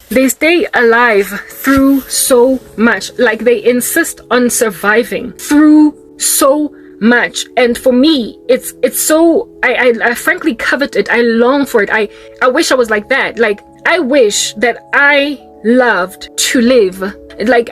They stay alive through so much. Like, they insist on surviving through so much. And for me, it's so, I frankly covet it. I long for it. I wish I was like that. Like, I wish that I loved to live. Like,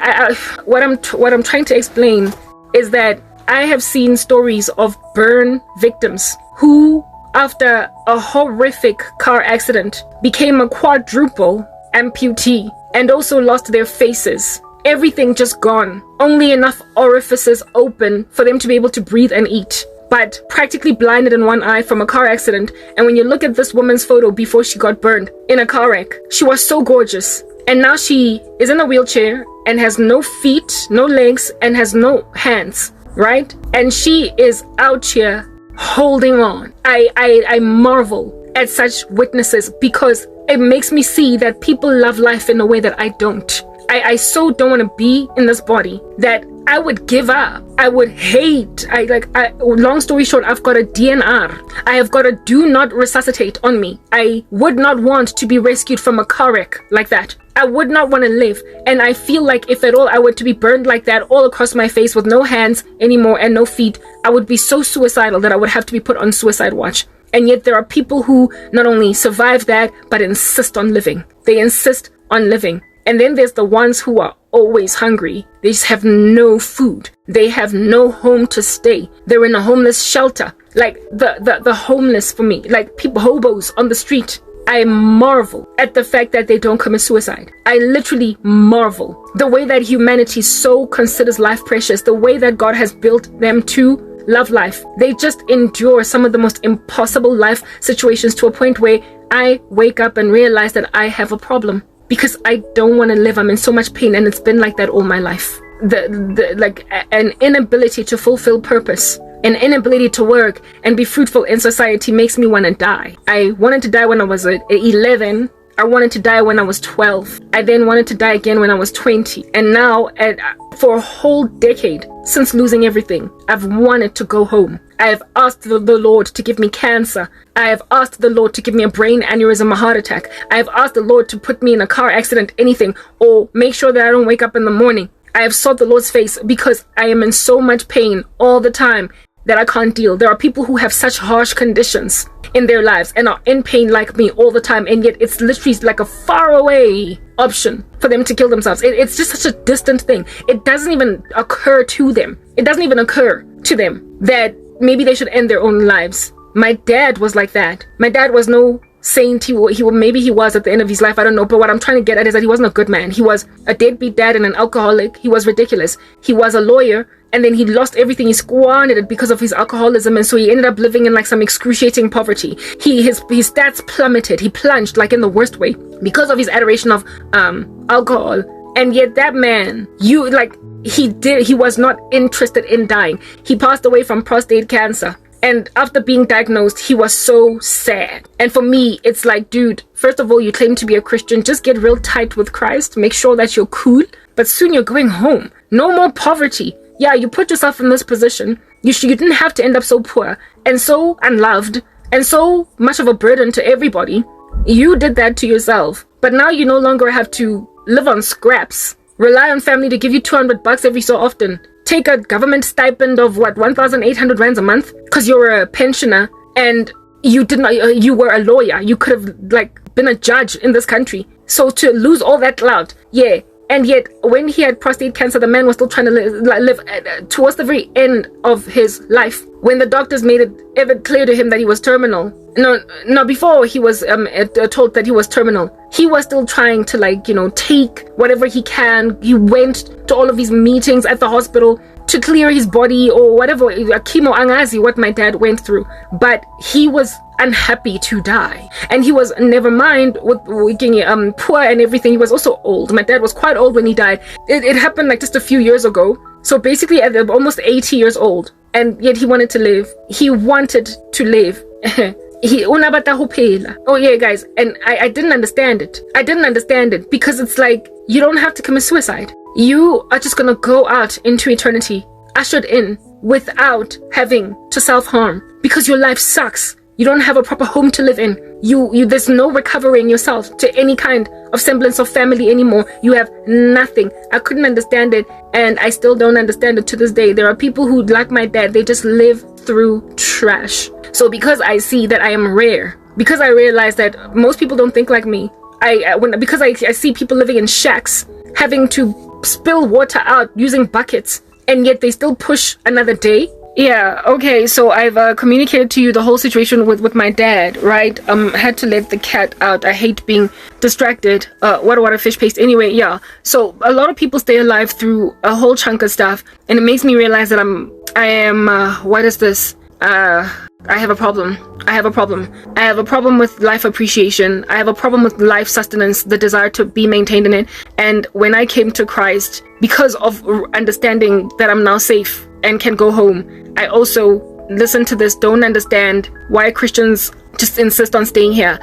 what I'm trying to explain is that I have seen stories of burn victims who, after a horrific car accident, became a quadruple amputee and also lost their faces. Everything just gone. Only enough orifices open for them to be able to breathe and eat. But practically blinded in one eye from a car accident. And when you look at this woman's photo before she got burned in a car wreck, she was so gorgeous. And now she is in a wheelchair and has no feet, no legs, and has no hands, right? And she is out here holding on. I marvel at such witnesses because it makes me see that people love life in a way that I don't. I so don't want to be in this body that I would give up. I would hate. Long story short, I've got a DNR. I have got a do not resuscitate on me. I would not want to be rescued from a car wreck like that. I would not want to live. And I feel like if at all I were to be burned like that all across my face with no hands anymore and no feet, I would be so suicidal that I would have to be put on suicide watch. And yet there are people who not only survive that, but insist on living. They insist on living. And then there's the ones who are always hungry. They just have no food. They have no home to stay. They're in a homeless shelter. Like the homeless for me, like people, hobos on the street. I marvel at the fact that they don't commit suicide. I literally marvel. The way that humanity so considers life precious, the way that God has built them to love life. They just endure some of the most impossible life situations to a point where I wake up and realize that I have a problem. Because I don't want to live. I'm in so much pain, and it's been like that all my life. An inability to fulfill purpose, an inability to work and be fruitful in society makes me want to die. I wanted to die when I was 11. I wanted to die when I was 12. I then wanted to die again when I was 20. And now, for a whole decade, since losing everything, I've wanted to go home. I have asked the Lord to give me cancer. I have asked the Lord to give me a brain aneurysm, a heart attack. I have asked the Lord to put me in a car accident, anything, or make sure that I don't wake up in the morning. I have sought the Lord's face because I am in so much pain all the time that I can't deal. There are people who have such harsh conditions in their lives and are in pain like me all the time, and yet it's literally like a faraway option for them to kill themselves. It's just such a distant thing. It doesn't even occur to them. It doesn't even occur to them that maybe they should end their own lives. My dad was like that. My dad was no saint. Maybe he was at the end of his life, I don't know, but what I'm trying to get at is that he wasn't a good man. He was a deadbeat dad and an alcoholic. He was ridiculous. He was a lawyer, and then he lost everything. He squandered it because of his alcoholism, and so he ended up living in like some excruciating poverty. His stats plummeted. He plunged like in the worst way because of his adoration of alcohol. And yet that man, he was not interested in dying. He passed away from prostate cancer. And after being diagnosed, he was so sad. And for me, it's like, dude, first of all, you claim to be a Christian. Just get real tight with Christ. Make sure that you're cool. But soon you're going home. No more poverty. Yeah, you put yourself in this position. You didn't have to end up so poor and so unloved and so much of a burden to everybody. You did that to yourself. But now you no longer have to live on scraps. Rely on family to give you $200 every so often. Take a government stipend of 1,800 rands a month because you're a pensioner and you were a lawyer. You could have been a judge in this country. So to lose all that clout, yeah. And yet when he had prostate cancer, the man was still trying to live towards the very end of his life. When the doctors made it ever clear to him that he was terminal. No, before he was told that he was terminal, he was still trying to take whatever he can. He went to all of these meetings at the hospital to clear his body or whatever, chemo angazi, what my dad went through. But he was unhappy to die. And he was, never mind with being poor and everything, he was also old. My dad was quite old when he died. It happened just a few years ago. So basically at almost 80 years old. And yet he wanted to live. He wanted to live. Oh yeah, guys, and I didn't understand it. I didn't understand it because it's like, you don't have to commit suicide. You are just gonna go out into eternity, ushered in without having to self-harm because your life sucks. You don't have a proper home to live in. there's no recovering yourself to any kind of semblance of family anymore. You have nothing. I couldn't understand it, and I still don't understand it to this day. There are people who, like my dad, they just live through trash. So because I see that I am rare, because I realize that most people don't think like me, because I see people living in shacks, having to spill water out using buckets, and yet they still push another day. Yeah, okay, so I've communicated to you the whole situation with my dad, right? Had to let the cat out. I hate being distracted. What fish paste. Anyway, yeah. So a lot of people stay alive through a whole chunk of stuff, and it makes me realize that what is this? I have a problem. I have a problem with life appreciation. I have a problem with life sustenance, the desire to be maintained in it. And when I came to Christ, because of understanding that I'm now safe and can go home, I also listen to this, don't understand why Christians just insist on staying here.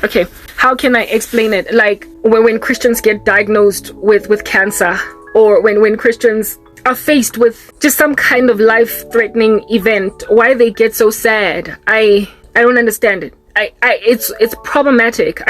Okay, how can I explain it? Like when Christians get diagnosed with cancer, or when Christians are faced with just some kind of life-threatening event, why they get so sad. I don't understand it. It's problematic.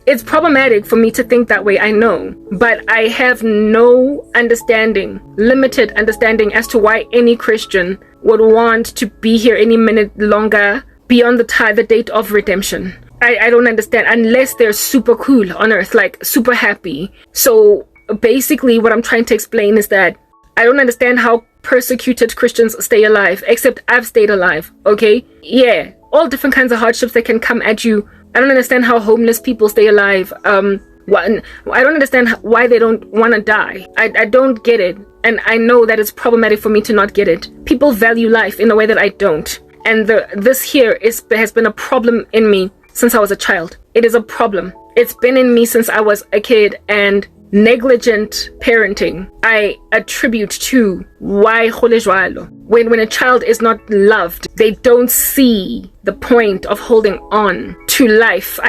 It's problematic for me to think that way, I know, but I have no understanding, limited understanding as to why any Christian would want to be here any minute longer beyond the date of redemption. I don't understand, unless they're super cool on earth, like super happy. So basically what I'm trying to explain is that I don't understand how persecuted Christians stay alive, except I've stayed alive, okay? Yeah, all different kinds of hardships that can come at you. I don't understand how homeless people stay alive. I don't understand why they don't want to die. I don't get it. And I know that it's problematic for me to not get it. People value life in a way that I don't. And this here has been a problem in me since I was a child. It is a problem. It's been in me since I was a kid, and negligent parenting I attribute to why go le jwalo. When a child is not loved, they don't see the point of holding on to life.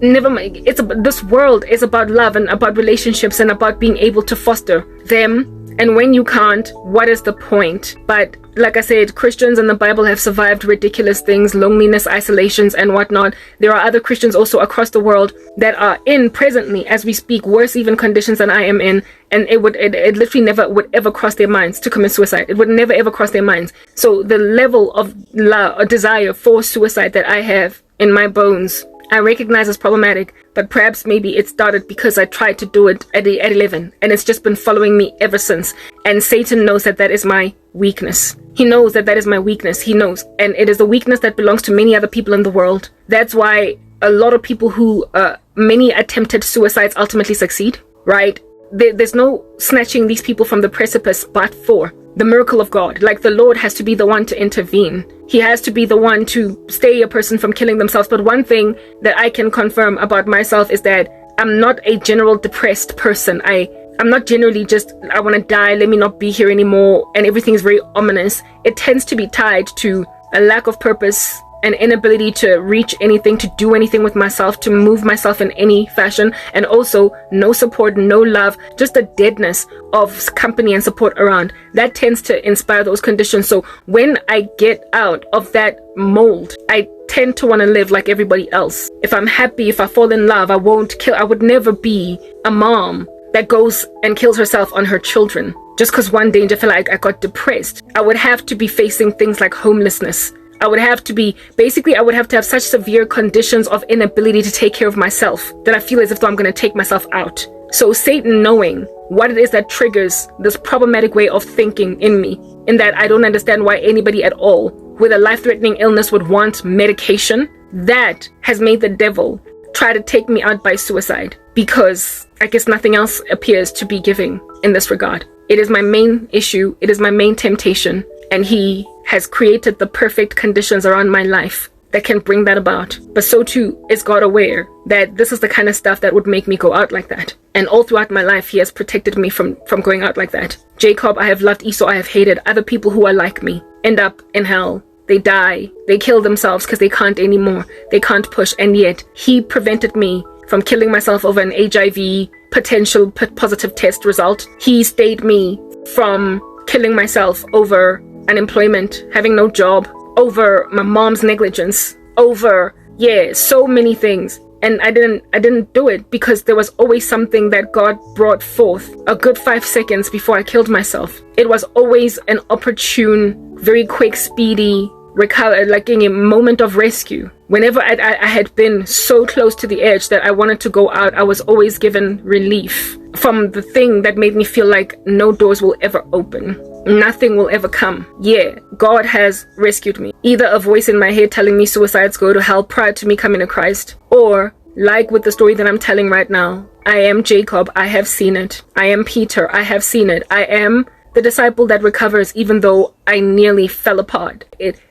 This world is about love and about relationships and about being able to foster them. And when you can't, what is the point? But like I said, Christians in the Bible have survived ridiculous things, loneliness, isolations, and whatnot. There are other Christians also across the world that are in presently, as we speak, worse even conditions than I am in. And it literally never would ever cross their minds to commit suicide. It would never ever cross their minds. So the level of love or desire for suicide that I have in my bones, I recognize as problematic, but perhaps maybe it started because I tried to do it at 11, and it's just been following me ever since. And Satan knows that is my weakness. He knows that is my weakness. He knows. And it is a weakness that belongs to many other people in the world. That's why a lot of people who, many attempted suicides ultimately succeed, right? There's no snatching these people from the precipice but for the miracle of God. Like, the Lord has to be the one to intervene. He has to be the one to stay a person from killing themselves. But one thing that I can confirm about myself is that I'm not a general depressed person. I'm not generally just, I want to die, let me not be here anymore, and everything is very ominous. It tends to be tied to a lack of purpose, an inability to reach anything, to do anything with myself, to move myself in any fashion, and also no support, no love, just a deadness of company and support around. That tends to inspire those conditions. So when I get out of that mold, I tend to want to live like everybody else. If I'm happy, if I fall in love, I would never be a mom that goes and kills herself on her children just because one day I feel like I got depressed. I would have to be facing things like homelessness. I would have to have such severe conditions of inability to take care of myself that I feel as if though I'm going to take myself out. So Satan, knowing what it is that triggers this problematic way of thinking in me, in that I don't understand why anybody at all with a life-threatening illness would want medication, that has made the devil try to take me out by suicide, because I guess nothing else appears to be giving in this regard. It is my main issue. It is my main temptation. And he has created the perfect conditions around my life that can bring that about. But so too is God aware that this is the kind of stuff that would make me go out like that. And all throughout my life, he has protected me from going out like that. Jacob, I have loved. Esau, I have hated. Other people who are like me end up in hell. They die. They kill themselves because they can't anymore. They can't push. And yet he prevented me from killing myself over an HIV potential positive test result. He stayed me from killing myself over unemployment, having no job, over my mom's negligence, over Yeah, so many things. And I didn't do it because there was always something that God brought forth a good 5 seconds before I killed myself. It was always an opportune, very quick, speedy recover, like in a moment of rescue. Whenever I had been so close to the edge that I wanted to go out, I was always given relief from the thing that made me feel like no doors will ever open. Nothing will ever come. Yeah, God has rescued me. Either a voice in my head telling me suicides go to hell prior to me coming to Christ, or like with the story that I'm telling right now, I am Jacob, I have seen it. I am Peter, I have seen it. I am the disciple that recovers even though I nearly fell apart.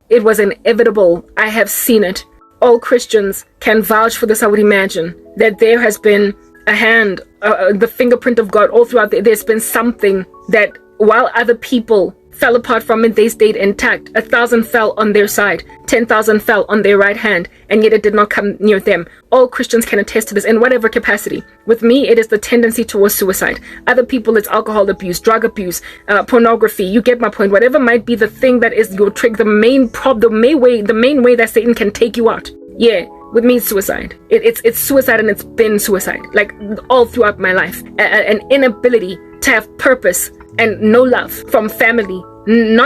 It was inevitable. I have seen it. All Christians can vouch for this, I would imagine, that there has been a hand, the fingerprint of God all throughout. There's been something that while other people fell apart from it, they stayed intact. 1,000 fell on their side, 10,000 fell on their right hand, and yet it did not come near them. All Christians can attest to this in whatever capacity. With me, it is the tendency towards suicide. Other people, it's alcohol abuse, drug abuse, pornography. You get my point. Whatever might be the thing that is your trick, the main way that Satan can take you out. Yeah. With me, it's suicide. It's suicide, and it's been suicide, like all throughout my life. An inability to have purpose and no love from family, no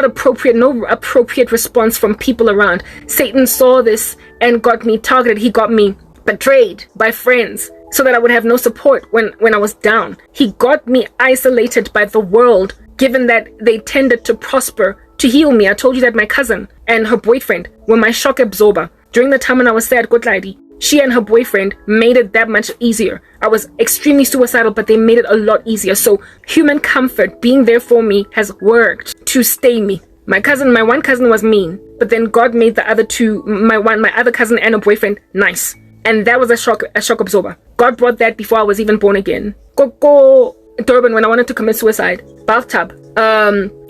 appropriate response from people around. Satan saw this and got me targeted. He got me betrayed by friends so that I would have no support when I was down. He got me isolated by the world, given that they tended to prosper to heal me. I told you that my cousin and her boyfriend were my shock absorber. During the time when I was sad, she and her boyfriend made it that much easier. I was extremely suicidal, but they made it a lot easier. So human comfort, being there for me, has worked to stay me. My one cousin was mean, but then God made the other two, my other cousin and her boyfriend, nice. And that was a shock absorber. God brought that before I was even born again. Go Durban, when I wanted to commit suicide, bathtub,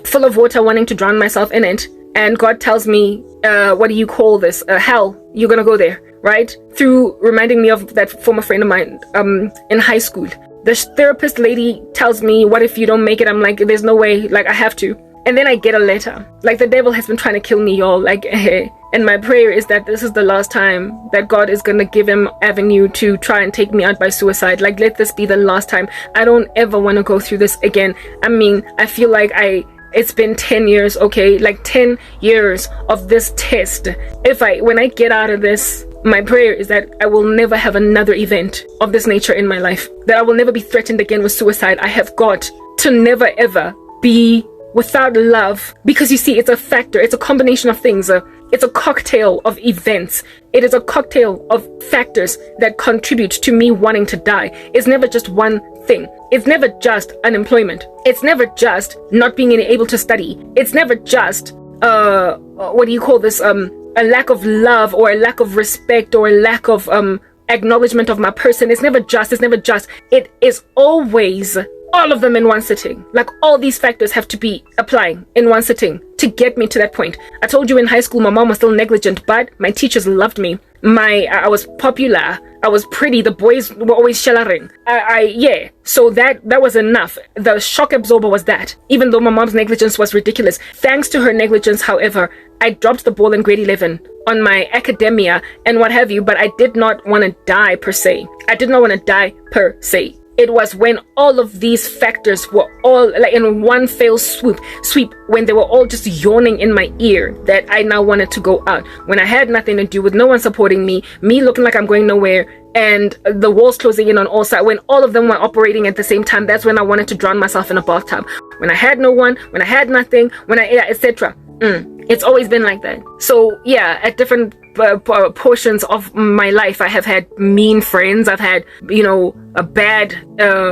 full of water, wanting to drown myself in it. And God tells me, what do you call this? Hell, you're gonna go there, right? Through reminding me of that former friend of mine in high school. The therapist lady tells me, what if you don't make it? I'm like, there's no way, like I have to. And then I get a letter. Like the devil has been trying to kill me, y'all. Like, and my prayer is that this is the last time that God is gonna give him avenue to try and take me out by suicide. Like, let this be the last time. I don't ever want to go through this again. I mean, I feel like it's been 10 years, okay? Like 10 years of this test. When I get out of this, my prayer is that I will never have another event of this nature in my life. That I will never be threatened again with suicide. I have got to never ever be without love. Because you see, it's a factor. It's a combination of things. It's a cocktail of events. It is a cocktail of factors that contribute to me wanting to die. It's never just one thing. It's never just unemployment. It's never just not being able to study. It's never just what do you call this? A lack of love or a lack of respect or a lack of acknowledgement of my person. It's never just. It is always all of them in one sitting. Like all these factors have to be applying in one sitting to get me to that point. I told you in high school my mom was still negligent, but my teachers loved me. I was popular. I was pretty. The boys were always shellering. So that was enough. The shock absorber was that. Even though my mom's negligence was ridiculous. Thanks to her negligence, however, I dropped the ball in grade 11 on my academia and what have you, but I did not want to die per se. It was when all of these factors were all like in one fell sweep, when they were all just yawning in my ear, that I now wanted to go out. When I had nothing to do with, no one supporting me looking like I'm going nowhere, and the walls closing in on all sides, when all of them were operating at the same time, that's when I wanted to drown myself in a bathtub. When I had no one, when I had nothing, etc. It's always been like that. So yeah, at different portions of my life, I have had mean friends. I've had, a bad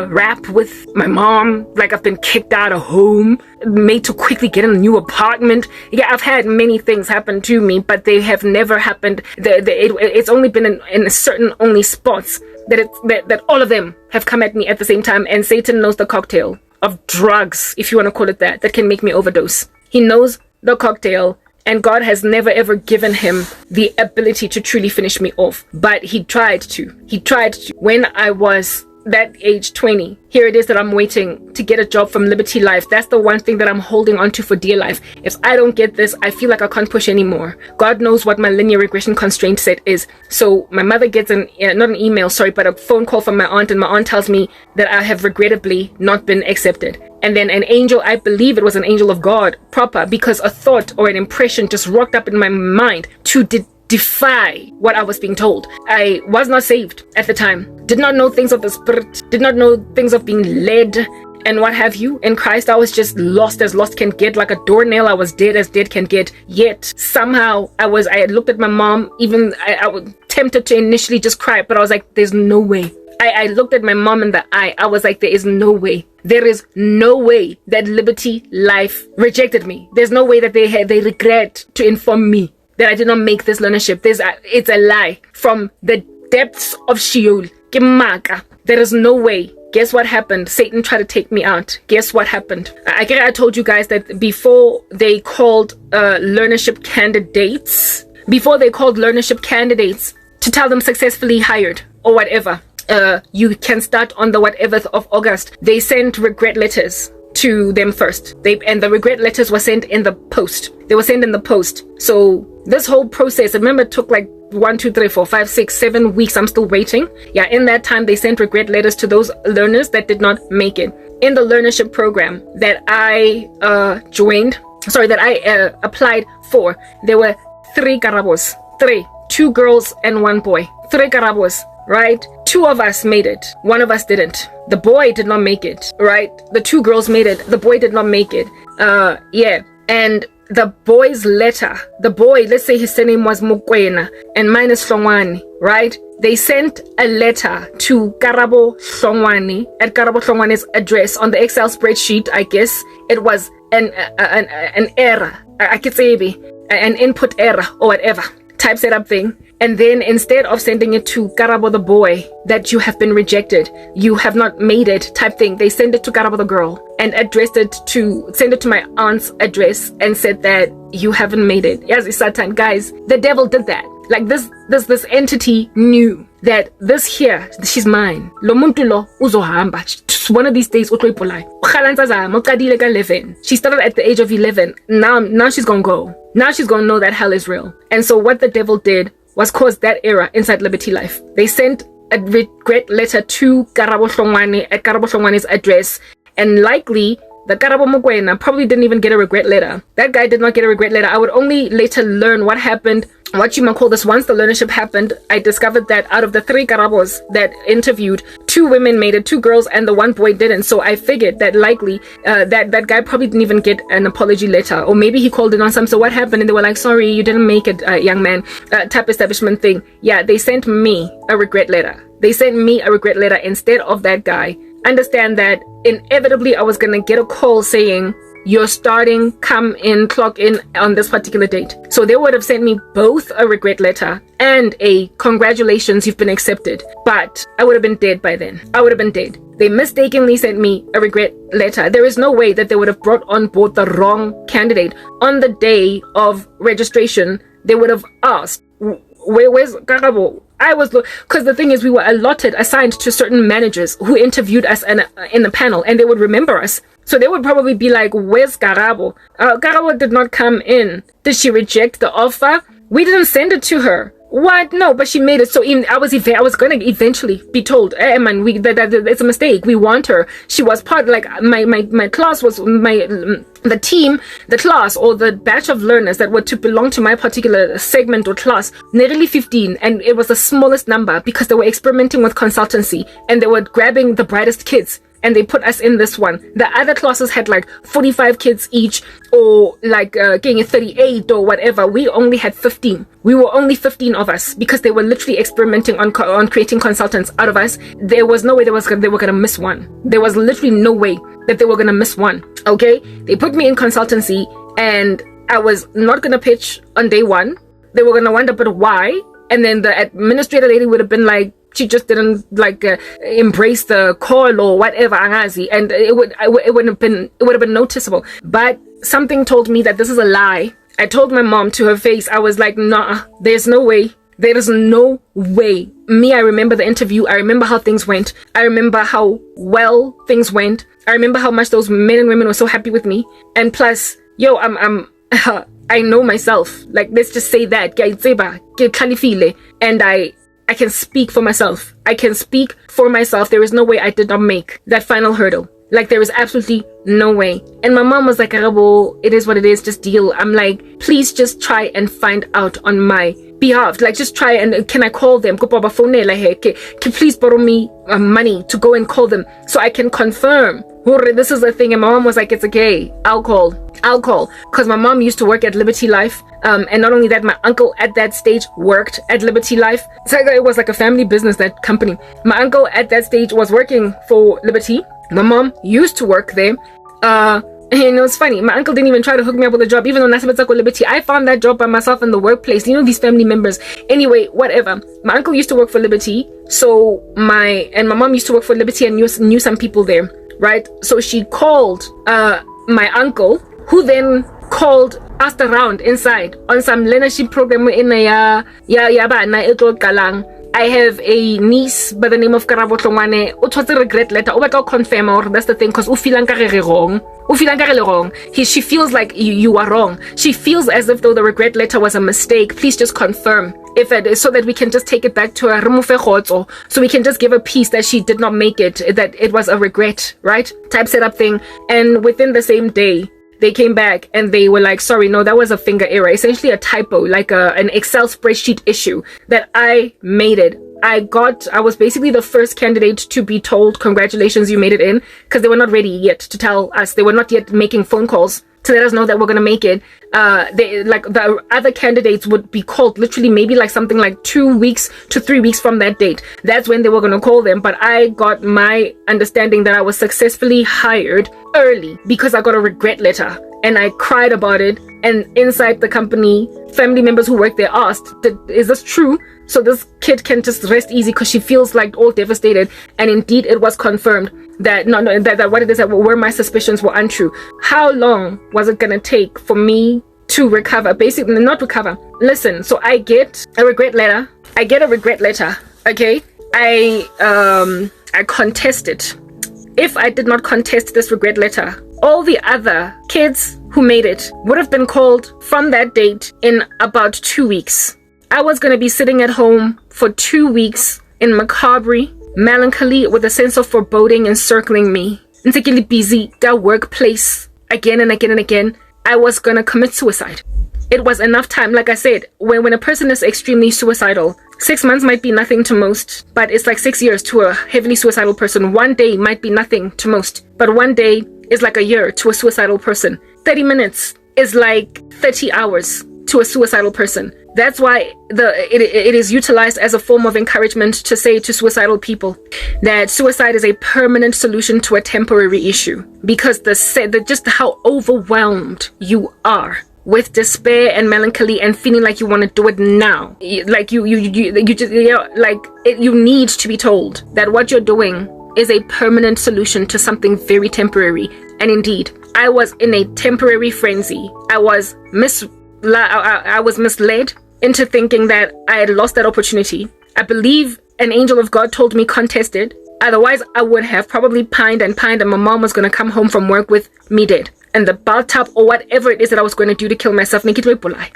rap with my mom. Like I've been kicked out of home, made to quickly get in a new apartment. Yeah, I've had many things happen to me, but they have never happened. It's only been in certain only spots that all of them have come at me at the same time. And Satan knows the cocktail of drugs, if you want to call it that can make me overdose. He knows the cocktail, and God has never ever given him the ability to truly finish me off. But he tried to. When I was that age 20, here it is that I'm waiting to get a job from Liberty Life. That's the one thing that I'm holding on to for dear life. If I don't get this, I feel like I can't push anymore. God knows what my linear regression constraint set is. So my mother gets not an email, sorry, but a phone call from my aunt, and my aunt tells me that I have regrettably not been accepted. And then an angel, I believe it was an angel of God, proper, because a thought or an impression just rocked up in my mind to defy what I was being told. I was not saved at the time, did not know things of the Spirit, did not know things of being led and what have you. In Christ, I was just lost as lost can get, like a doornail. I was dead as dead can get. Yet somehow I had looked at my mom, even I was tempted to initially just cry, but I was like, there's no way. I looked at my mom in the eye. I was like, there is no way. There is no way that Liberty Life rejected me. There's no way that they regret to inform me that I did not make this learnership. It's a lie from the depths of Sheol. There is no way. Guess what happened? Satan tried to take me out. Guess what happened? I told you guys that before they called learnership candidates, to tell them successfully hired or whatever, you can start on the whatever of August, they sent regret letters to them first. And the regret letters were sent in the post. They were sent in the post. So this whole process, I remember, it took like 1, 2, 3, 4, 5, 6, 7 weeks. I'm still waiting. Yeah, in that time, they sent regret letters to those learners that did not make it. In the learnership program that I applied for, there were 3 Karabos. 2 girls and 1 boy. 3 Karabos, right? 2 of us made it. 1 of us didn't. The boy did not make it, right? The 2 girls made it. The boy did not make it. Yeah. And the boy's letter, the boy, let's say his name was Mokwena and mine is Hlongwane, right? They sent a letter to Karabo Hlongwane at Karabo Hlongwane's address on the Excel spreadsheet. I guess it was an error. I could say an input error or whatever type setup thing. And then instead of sending it to Karabo the boy, that you have been rejected, you have not made it type thing, they sent it to Karabo the girl and send it to my aunt's address and said that you haven't made it. Yes, it's Satan. Guys, the devil did that. Like this entity knew that this here, she's mine. Lo muntu lo uzohamba. One of these days, she started at the age of 11. Now she's gonna go. Now she's gonna know that hell is real. And so what the devil did was cause that error inside Liberty Life. They sent a regret letter to Karabo Hlongwane at Karabo Hlongwane's address, and likely the Karabo Mokwena probably didn't even get a regret letter. That guy did not get a regret letter. I would only later learn what happened, what you might call this, once the learnership happened. I discovered that out of the 3 Karabos that interviewed, 2 women made it, 2 girls, and the 1 boy didn't. So I figured that likely that guy probably didn't even get an apology letter, or maybe he called in on some. So what happened? And they were like, sorry, you didn't make it, young man, type establishment thing. Yeah, they sent me a regret letter. They sent me a regret letter instead of that guy. Understand that inevitably I was going to get a call saying, you're starting, come in, clock in on this particular date. So they would have sent me both a regret letter and a congratulations, you've been accepted. But I would have been dead by then. I would have been dead. They mistakenly sent me a regret letter. There is no way that they would have brought on board the wrong candidate. On the day of registration, they would have asked, where's Karabo? Because the thing is, we were assigned to certain managers who interviewed us in the panel, and they would remember us. So they would probably be like, where's Karabo? Karabo did not come in. Did she reject the offer? We didn't send it to her. What? No, but she made it. So I was going to eventually be told, man, it's a mistake. We want her. She was part, like, my class was the team, the class, or the batch of learners that were to belong to my particular segment or class, nearly 15, and it was the smallest number because they were experimenting with consultancy and they were grabbing the brightest kids. And they put us in this one. The other classes had like 45 kids each, or like getting 38 or whatever. We only had 15. We were only 15 of us because they were literally experimenting on creating consultants out of us. There was no way they were gonna miss one. There was literally no way that they were gonna miss one. Okay, they put me in consultancy, and I was not gonna pitch on day 1. They were gonna wonder, but why? And then the administrator lady would have been like, she just didn't embrace the call or whatever, and it would have been noticeable. But something told me that this is a lie. I told my mom to her face, I was like, nah, there's no way There is no way. Me, I remember the interview. I remember how things went. I remember how well things went. I remember how much those men and women were so happy with me. And plus, yo, I know myself. Like, let's just say that. And I can speak for myself. I can speak for myself. There is no way I did not make that final hurdle. Like, there is absolutely no way. And my mom was like, Karabo, it is what it is, just deal. I'm like, please just try and find out on my behalf. Like, just try and, can I call them? Can please borrow me money to go and call them so I can confirm this is the thing. And my mom was like, it's okay, I'll call. Because my mom used to work at Liberty Life. And not only that, my uncle at that stage worked at Liberty Life. So it was like a family business, that company. My uncle at that stage was working for Liberty. My mom used to work there. And it was funny. My uncle didn't even try to hook me up with a job, even though Nasabetsako Liberty. I found that job by myself in the workplace. You know, these family members. Anyway, whatever. My uncle used to work for Liberty. So my mom used to work for Liberty and knew some people there, right? So she called my uncle, who then called, asked around inside on some leadership program in I have a niece by the name of Karabo Hlongwane. O regret letter. O confirm, or that's the thing, because wrong. She feels like you are wrong. She feels as if though the regret letter was a mistake. Please just confirm if it is, so that we can just take it back to her, so we can just give a piece that she did not make it, that it was a regret, right? Type setup thing. And within the same day, they came back and they were like, sorry, no, that was a finger error, essentially a typo, like an Excel spreadsheet issue, that I made it. I was basically the first candidate to be told, congratulations, you made it in, because they were not ready yet to tell us. They were not yet making phone calls to let us know that we're going to make it. The other candidates would be called literally maybe like something like 2 weeks to 3 weeks from that date. That's when they were going to call them. But I got my understanding that I was successfully hired early because I got a regret letter, and I cried about it. And inside the company, family members who work there asked, is this true? So this kid can just rest easy, because she feels like all devastated. And indeed, it was confirmed that that what it is, that were my suspicions were untrue. How long was it gonna take for me to recover? Basically, not recover. Listen, so I get a regret letter. Okay, I contest it. If I did not contest this regret letter, all the other kids who made it would have been called from that date in about 2 weeks. I was going to be sitting at home for 2 weeks in macabre, melancholy, with a sense of foreboding encircling me. Particularly busy, that workplace, again and again and again. I was going to commit suicide. It was enough time. Like I said, when a person is extremely suicidal, 6 months might be nothing to most, but it's like 6 years to a heavily suicidal person. 1 day might be nothing to most, but 1 day is like a year to a suicidal person. 30 minutes is like 30 hours to a suicidal person. That's why it is utilized as a form of encouragement to say to suicidal people that suicide is a permanent solution to a temporary issue, because just how overwhelmed you are with despair and melancholy and feeling like you want to do it now, like you need to be told that what you're doing is a permanent solution to something very temporary. And indeed, I was in a temporary frenzy. I was misled into thinking that I had lost that opportunity. I believe an angel of God told me contest it. Otherwise, I would have probably pined and my mom was going to come home from work with me dead, and the bathtub or whatever it is that I was going to do to kill myself.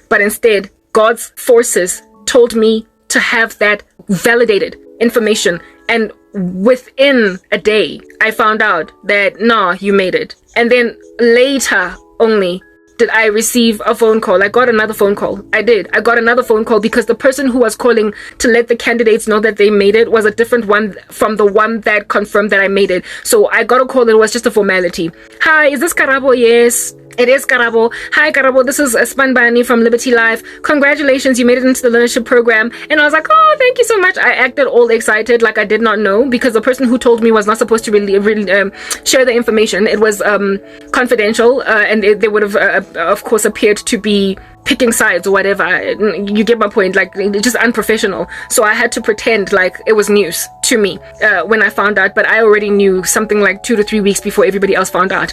But instead, God's forces told me to have that validated information. And within a day, I found out that, no, you made it. And then later only did I receive a phone call. I got another phone call. I got another phone call because the person who was calling to let the candidates know that they made it was a different one from the one that confirmed that I made it. So I got a call. It was just a formality. Hi, is this Karabo? Yes. It is Karabo. Hi, Karabo. This is Sperm from Liberty Life. Congratulations, you made it into the leadership program. And I was like, oh, thank you so much. I acted all excited, like I did not know, because the person who told me was not supposed to really share the information. It was confidential, and they would have, of course, appeared to be picking sides or whatever. You get my point. Like, just unprofessional. So I had to pretend like it was news to me when I found out, but I already knew something like 2 to 3 weeks before everybody else found out.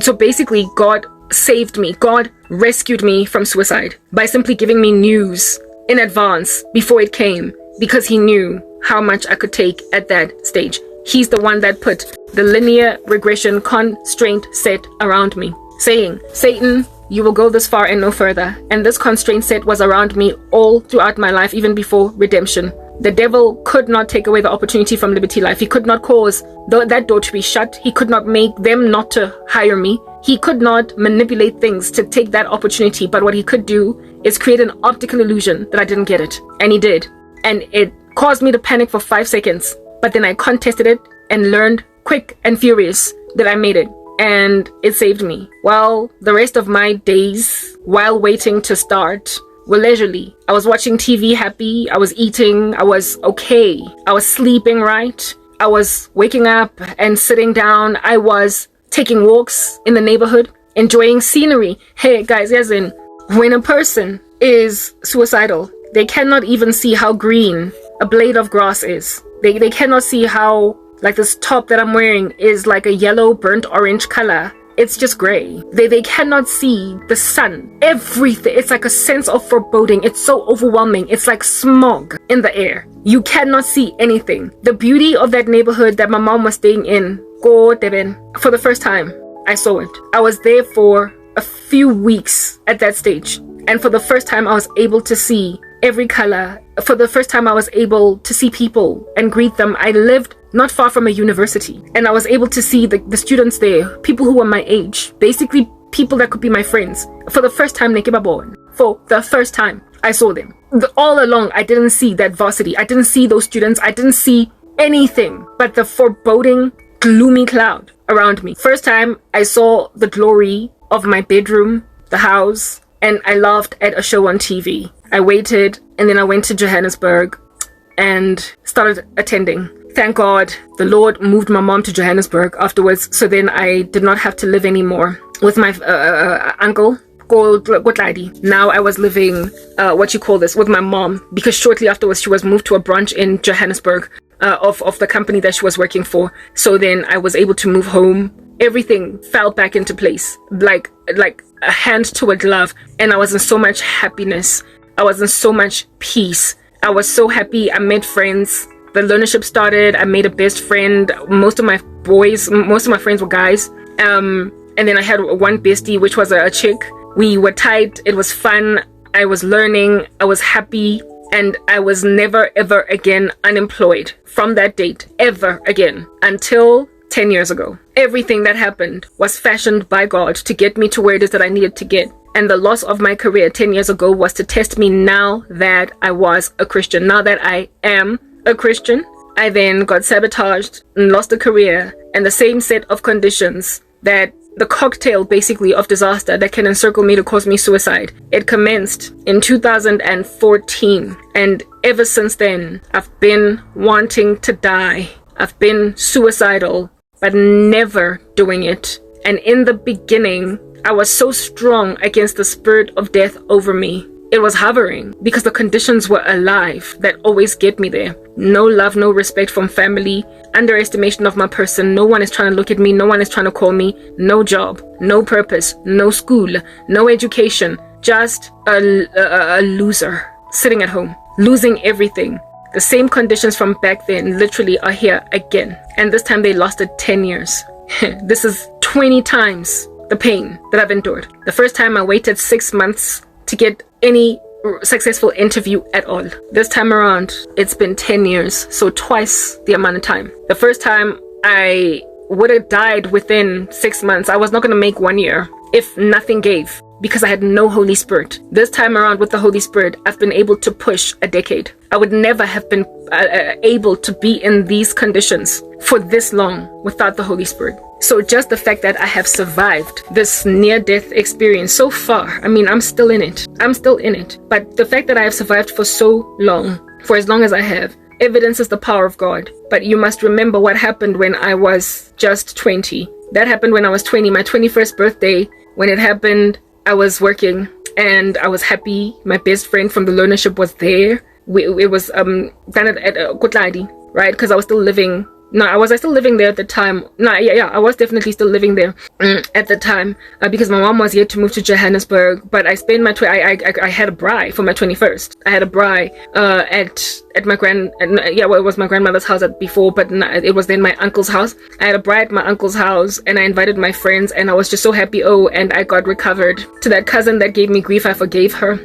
So basically, God saved me. God rescued me from suicide by simply giving me news in advance before it came, because he knew how much I could take at that stage. He's the one that put the linear regression constraint set around me, saying, Satan, you will go this far and no further. And this constraint set was around me all throughout my life, even before redemption. The devil could not take away the opportunity from Liberty Life. He could not cause that door to be shut. He could not make them not to hire me. He could not manipulate things to take that opportunity. But what he could do is create an optical illusion that I didn't get it. And he did. And it caused me to panic for 5 seconds. But then I contested it and learned quick and furious that I made it. And it saved me. Well, the rest of my days, while waiting to start, were leisurely. I was watching TV happy. I was eating. I was okay. I was sleeping right. I was waking up and sitting down. I was taking walks in the neighborhood, enjoying scenery. Hey, guys, as in, when a person is suicidal, they cannot even see how green a blade of grass is. They cannot see how, like, this top that I'm wearing is like a yellow burnt orange color. It's just gray. They cannot see the sun. Everything. It's like a sense of foreboding. It's so overwhelming. It's like smog in the air. You cannot see anything. The beauty of that neighborhood that my mom was staying in, Go Devin, for the first time, I saw it. I was there for a few weeks at that stage. And for the first time, I was able to see every color. For the first time, I was able to see people and greet them. I lived not far from a university, and I was able to see the students there, people who were my age, basically people that could be my friends. For the first time, for the first time, I saw them. All along, I didn't see that varsity. I didn't see those students. I didn't see anything but the foreboding, gloomy cloud around me. First time, I saw the glory of my bedroom, the house, and I laughed at a show on TV. I waited, and then I went to Johannesburg and started attending. Thank God the Lord moved my mom to Johannesburg afterwards, so then I did not have to live anymore with my uncle. Now I was living, with my mom, because shortly afterwards she was moved to a branch in Johannesburg of the company that she was working for. So then I was able to move home. Everything fell back into place, like a hand to a glove, and I was in so much happiness. I was in so much peace. I was so happy. I met friends. The learnership started. I made a best friend. Most of my friends were guys. And then I had one bestie, which was a chick. We were tight. It was fun. I was learning. I was happy. And I was never, ever again unemployed from that date, ever again, until 10 years ago. Everything that happened was fashioned by God to get me to where it is that I needed to get. And the loss of my career 10 years ago was to test me now that I was a Christian. Now that I am a Christian, I then got sabotaged and lost a career and the same set of conditions, that the cocktail basically of disaster that can encircle me to cause me suicide. It commenced in 2014, and ever since then I've been wanting to die. I've been suicidal, but never doing it. And in the beginning, I was so strong against the spirit of death over me. It was hovering because the conditions were alive that always get me there. No love, no respect from family, underestimation of my person. No one is trying to look at me. No one is trying to call me. No job, no purpose, no school, no education. Just a loser sitting at home, losing everything. The same conditions from back then literally are here again. And this time they lasted 10 years. This is 20 times the pain that I've endured. The first time I waited 6 months to get any successful interview at all. This time around, it's been 10 years, so twice the amount of time. The first time I would have died within 6 months. I was not going to make 1 year if nothing gave, because I had no Holy Spirit. This time around with the Holy Spirit, I've been able to push a decade. I would never have been able to be in these conditions for this long without the Holy Spirit. So just the fact that I have survived this near-death experience so far, I mean, I'm still in it. I'm still in it. But the fact that I have survived for so long, for as long as I have, evidences the power of God. But you must remember what happened when I was just 20. That happened when I was 20, my 21st birthday. When it happened, I was working and I was happy. My best friend from the learnership was there. It was done at Kotladi, right? Because I was still living No, was I still living there at the time? No, yeah, I was definitely still living there at the time because my mom was yet to move to Johannesburg. But I spent my I had a braai for my 21st. I had a braai at my it was my grandmother's house before, but it was then my uncle's house. I had a braai at my uncle's house, and I invited my friends, and I was just so happy. Oh, and I got recovered. To that cousin that gave me grief, I forgave her.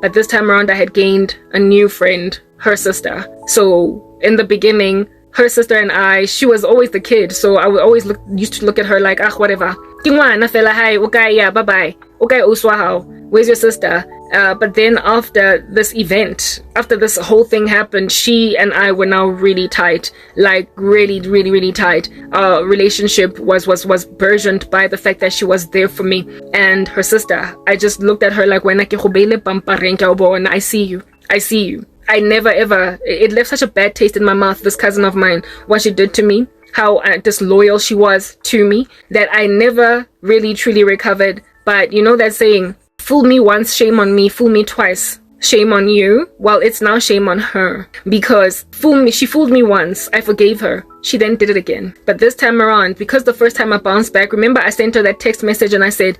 But this time around, I had gained a new friend, her sister. So in the beginning, her sister and I, she was always the kid. So I would always used to look at her like, whatever. Hi, okay, yeah, bye-bye. Okay, Uswahao, where's your sister? But then after this event, after this whole thing happened, she and I were now really tight, like really, really, really tight. Our relationship was burgeoned by the fact that she was there for me and her sister. I just looked at her like, I see you. I never ever, it left such a bad taste in my mouth, this cousin of mine, what she did to me, how disloyal she was to me, that I never really truly recovered. But you know that saying, fool me once, shame on me, fool me twice, shame on you. Well, it's now shame on her, because she fooled me once, I forgave her. She then did it again. But this time around, because the first time I bounced back, remember I sent her that text message and I said,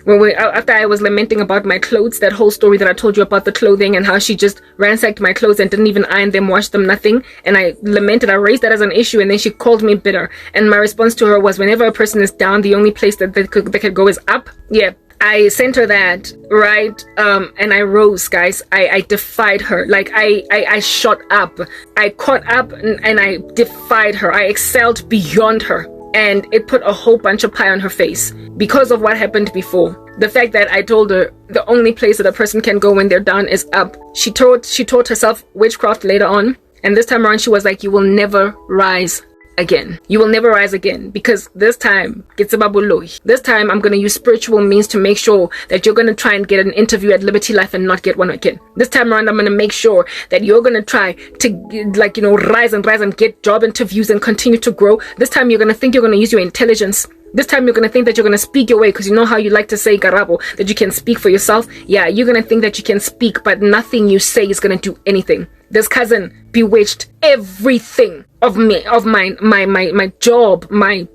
after I was lamenting about my clothes, that whole story that I told you about the clothing and how she just ransacked my clothes and didn't even iron them, wash them, nothing. And I lamented, I raised that as an issue, and then she called me bitter. And my response to her was, whenever a person is down, the only place that they could go is up. Yeah. I sent her that, right? And I rose, guys. I defied her. Like I shot up. I caught up and I defied her. I excelled beyond her. And it put a whole bunch of pie on her face because of what happened before. The fact that I told her the only place that a person can go when they're down is up. She taught herself witchcraft later on. And this time around, she was like, you will never rise again. You will never rise again, because this time, I'm going to use spiritual means to make sure that you're going to try and get an interview at Liberty Life and not get one again. This time around, I'm going to make sure that you're going to try to rise and get job interviews and continue to grow. This time you're going to think you're going to use your intelligence. This time you're going to think that you're going to speak your way, because you know how you like to say, Karabo, that you can speak for yourself. Yeah, you're going to think that you can speak, but nothing you say is going to do anything. This cousin bewitched everything of me, of my job, my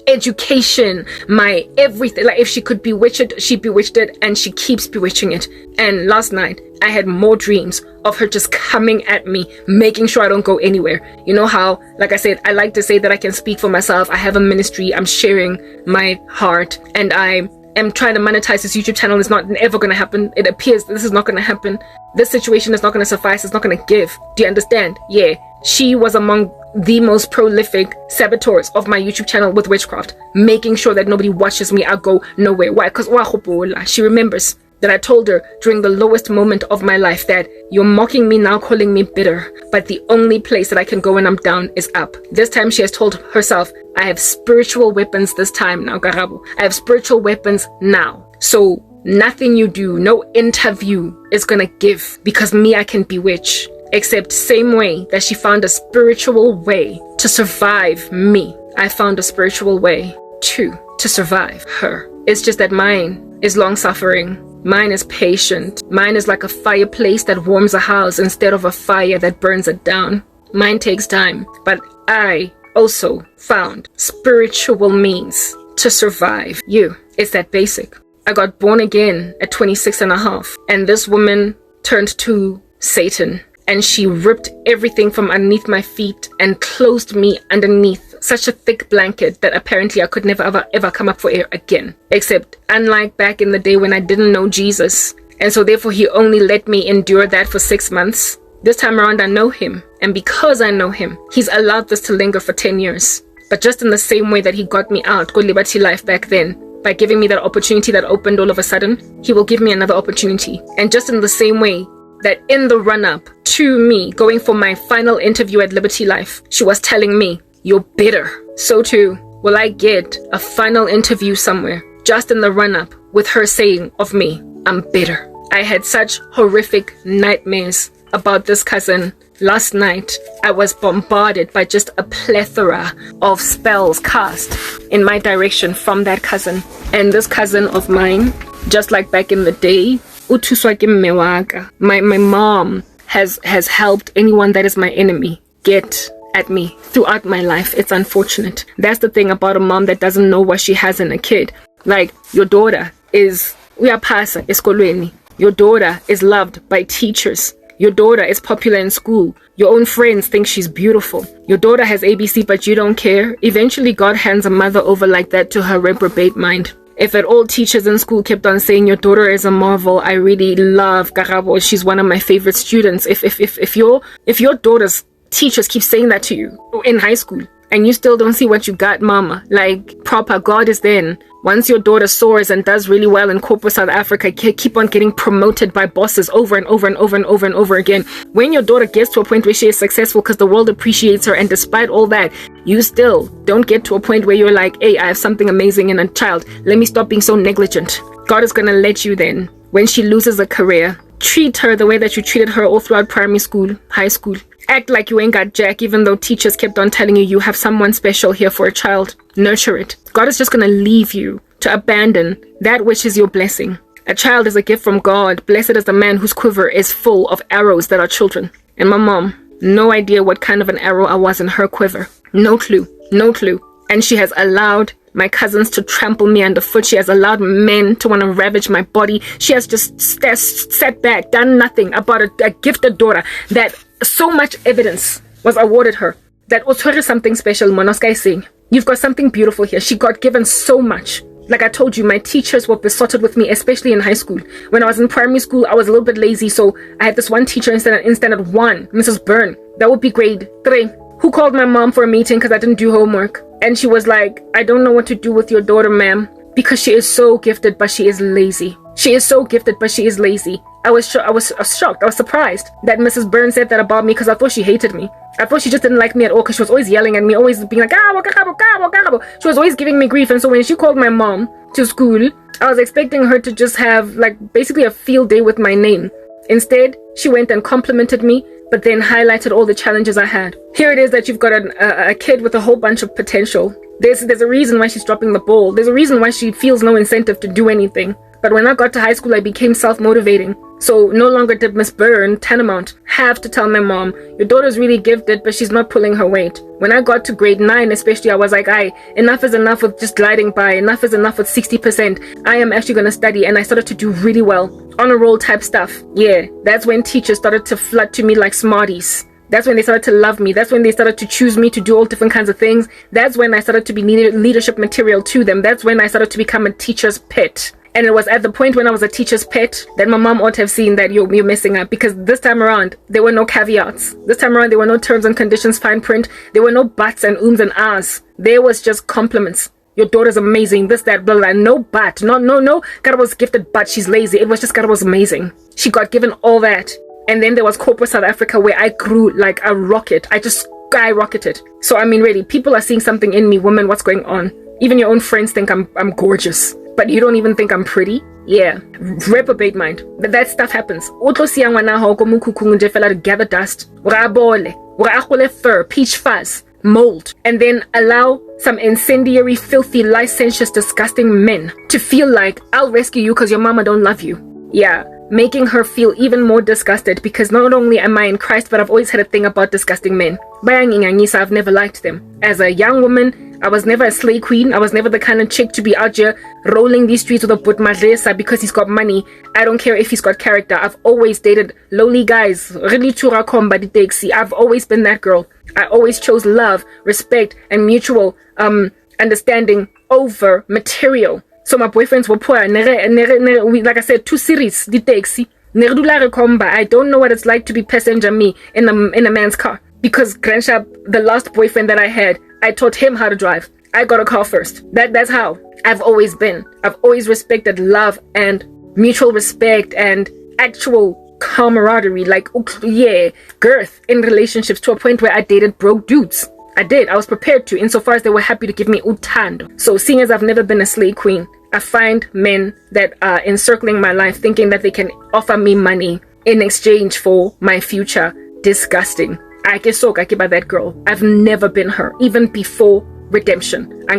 education, my everything. Like, if she could bewitch it, she bewitched it, and she keeps bewitching it. And last night I had more dreams of her just coming at me, making sure I don't go anywhere. You know how, like I said, I like to say that I can speak for myself. I have a ministry, I'm sharing my heart, and I am trying to monetize this YouTube channel. It's not ever going to happen. It appears this is not going to happen. This situation is not going to suffice. It's not going to give. Do you understand? Yeah. She was among the most prolific saboteurs of my YouTube channel with witchcraft, making sure that nobody watches me. I go nowhere. Why? Because she remembers that I told her during the lowest moment of my life that you're mocking me now, calling me bitter, but the only place that I can go when I'm down is up. This time she has told herself, I have spiritual weapons this time now, Karabo. I have spiritual weapons now. So nothing you do, no interview is gonna give, because me, I can bewitch. Except same way that she found a spiritual way to survive me, I found a spiritual way to survive her. It's just that mine is long suffering. Mine is patient. Mine is like a fireplace that warms a house instead of a fire that burns it down. Mine takes time, but I also found spiritual means to survive you. It's that basic. I got born again at 26 and a half, and this woman turned to Satan, and she ripped everything from underneath my feet and closed me underneath such a thick blanket that apparently I could never ever come up for air again. Except unlike back in the day when I didn't know Jesus, and so therefore he only let me endure that for 6 months. This time around I know him, and because I know him, he's allowed this to linger for 10 years. But just in the same way that he got me out, go Liberty Life back then, by giving me that opportunity that opened all of a sudden, he will give me another opportunity. And just in the same way that in the run-up to me going for my final interview at Liberty Life, she was telling me, you're bitter. So too will I get a final interview somewhere, just in the run-up, with her saying of me, I'm bitter. I had such horrific nightmares about this cousin. Last night, I was bombarded by just a plethora of spells cast in my direction from that cousin. And this cousin of mine, just like back in the day, my mom has helped anyone that is my enemy get at me throughout my life. It's unfortunate. That's the thing about a mom that doesn't know what she has in a kid. Like, your daughter is uyapasa esikolweni. Your daughter is loved by teachers. Your daughter is popular in school. Your own friends think she's beautiful. Your daughter has ABC, but you don't care. Eventually, God hands a mother over like that to her reprobate mind. If at all teachers in school kept on saying your daughter is a marvel, I really love Karabo. She's one of my favorite students. If your daughter's teachers keep saying that to you in high school, and you still don't see what you got, mama, like, proper God is then. Once your daughter soars and does really well in corporate South Africa, keep on getting promoted by bosses over and over and over and over and over again. When your daughter gets to a point where she is successful because the world appreciates her, and despite all that, you still don't get to a point where you're like, hey, I have something amazing in a child. Let me stop being so negligent. God is going to let you then. When she loses a career, treat her the way that you treated her all throughout primary school, high school. Act like you ain't got jack, even though teachers kept on telling you have someone special here for a child. Nurture it. God is just going to leave you to abandon that which is your blessing. A child is a gift from God. Blessed is the man whose quiver is full of arrows that are children. And my mom, no idea what kind of an arrow I was in her quiver. No clue. No clue. And she has allowed my cousins to trample me underfoot. She has allowed men to want to ravage my body. She has just sat back, done nothing about a gifted daughter that so much evidence was awarded her. That was something special, Monoska is saying. You've got something beautiful here. She got given so much. Like I told you, my teachers were besotted with me, especially in high school. When I was in primary school, I was a little bit lazy, so I had this one teacher in standard 1, Mrs. Byrne. That would be grade 3. Who called my mom for a meeting because I didn't do homework. And she was like, I don't know what to do with your daughter, ma'am, because she is so gifted, but she is lazy. She is so gifted, but she is lazy. I was shocked. I was surprised that Mrs. Byrne said that about me because I thought she hated me. I thought she just didn't like me at all because she was always yelling at me, always being like, Karabo. She was always giving me grief. And so when she called my mom to school, I was expecting her to just have like basically a field day with my name. Instead, she went and complimented me, but then highlighted all the challenges I had. Here it is that you've got a kid with a whole bunch of potential. There's a reason why she's dropping the ball. There's a reason why she feels no incentive to do anything. But when I got to high school, I became self-motivating. So no longer did Miss Byrne, Tanamount, have to tell my mom, your daughter's really gifted, but she's not pulling her weight. When I got to grade 9 especially, I was like, enough is enough with just gliding by. Enough is enough with 60%. I am actually going to study. And I started to do really well. Honor roll type stuff. Yeah, that's when teachers started to flood to me like smarties. That's when they started to love me. That's when they started to choose me to do all different kinds of things. That's when I started to be leadership material to them. That's when I started to become a teacher's pet. And it was at the point when I was a teacher's pet that my mom ought to have seen that you're messing up, because this time around, there were no caveats. This time around, there were no terms and conditions fine print. There were no buts and ums and ahs. There was just compliments. Your daughter's amazing, this, that, blah, blah. No but. No. Karabo's gifted, but she's lazy. It was just Karabo's amazing. She got given all that. And then there was corporate South Africa where I grew like a rocket. I just skyrocketed. So I mean, really, people are seeing something in me. Women, what's going on? Even your own friends think I'm gorgeous. But you don't even think I'm pretty? Yeah. Reprobate mind. But that stuff happens. To gather dust. Fur, peach fuzz, mold. And then allow some incendiary, filthy, licentious, disgusting men to feel like, I'll rescue you because your mama don't love you. Yeah. Making her feel even more disgusted because not only am I in Christ, but I've always had a thing about disgusting men. I've never liked them. As a young woman, I was never a slay queen. I was never the kind of chick to be out here rolling these streets with a but madresa because he's got money. I don't care if he's got character. I've always dated lowly guys. I've always been that girl. I always chose love, respect, and mutual understanding over material. So my boyfriends were poor. Like I said, too serious. I don't know what it's like to be passenger me in a man's car. Because Grandshap, the last boyfriend that I had, I taught him how to drive. I got a car first. That's how I've always been. I've always respected love and mutual respect and actual camaraderie. Like, yeah, girth in relationships to a point where I dated broke dudes. I did. I was prepared to, insofar as they were happy to give me utando. So seeing as I've never been a slave queen, I find men that are encircling my life thinking that they can offer me money in exchange for my future. Disgusting. I get so by that girl. I've never been her, even before redemption. From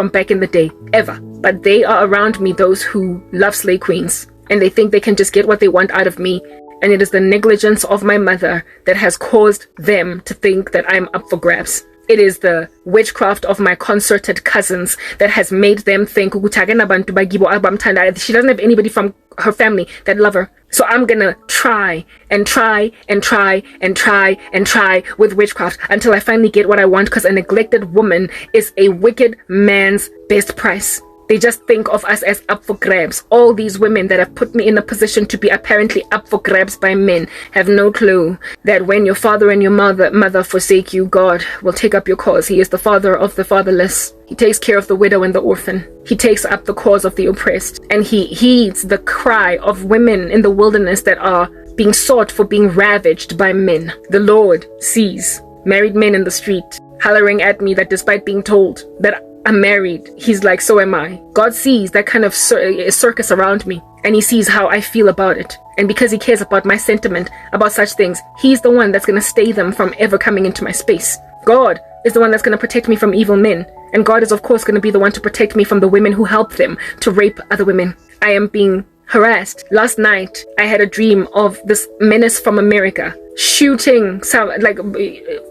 back in the day, ever. But they are around me, those who love slay queens, and they think they can just get what they want out of me And it is the negligence of my mother that has caused them to think that I'm up for grabs. It is the witchcraft of my concerted cousins that has made them think she doesn't have anybody from her family that love her. So I'm gonna try and try and try and try and try with witchcraft until I finally get what I want, because a neglected woman is a wicked man's best price. They just think of us as up for grabs. All these women that have put me in a position to be apparently up for grabs by men have no clue that when your father and your mother forsake you, God will take up your cause. He is the father of the fatherless. He takes care of the widow and the orphan. He takes up the cause of the oppressed. And he heeds the cry of women in the wilderness that are being sought for being ravaged by men. The Lord sees married men in the street hollering at me that despite being told that I'm married, he's like, so am I. God sees that kind of circus around me, and he sees how I feel about it. And because he cares about my sentiment about such things, he's the one that's going to stay them from ever coming into my space. God is the one that's going to protect me from evil men. And God is, of course, going to be the one to protect me from the women who help them to rape other women. I am being harassed. Last night, I had a dream of this menace from America shooting some, like,